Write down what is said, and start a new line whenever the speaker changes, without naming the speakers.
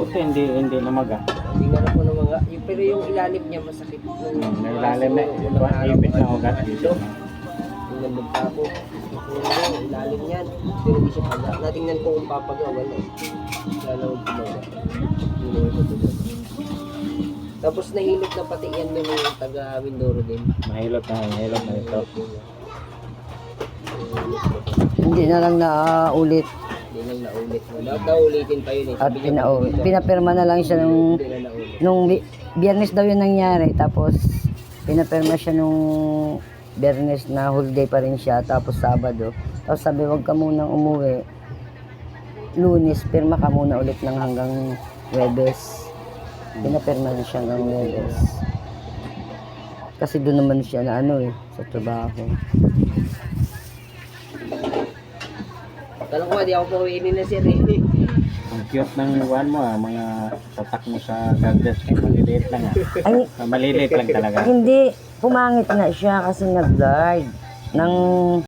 Buti hindi namaga.
Hindi nga na po ng mga, pero yung ilalim niya masakit.
May ilalim na, ipit na ugat dito.
Yung nagtapo. Yung ilalim niyan. Pero hindi siya paga. Natingnan ko kung papaga, wala eh. Lalawag kumaga. Tapos nahilot na pati yan ng mga taga Mindoro din.
Mahilot na ito.
Hindi na lang naulit.
Hindi lang naulit. Dapat naulitin pa yun eh.
At pinapirma na lang siya
Hindi na naulit.
nung Biyernes daw yun nangyari. Tapos pinapirma siya nung Biyernes na whole day pa rin siya. Tapos Sabado. Tapos sabi, wag ka munang umuwi. Lunes, pirma ka muna ulit ng hanggang Webes. Pinapirma na siya hanggang Webes. Kasi doon naman siya na sa trabaho.
Kala ko di ako pawiinin na siya eh.
Ang cute ng one mo mga tatak mo sa gadgets. Maliliit lang
Ay,
Maliliit lang talaga.
hindi, pumangit nga siya kasi nag-guard ng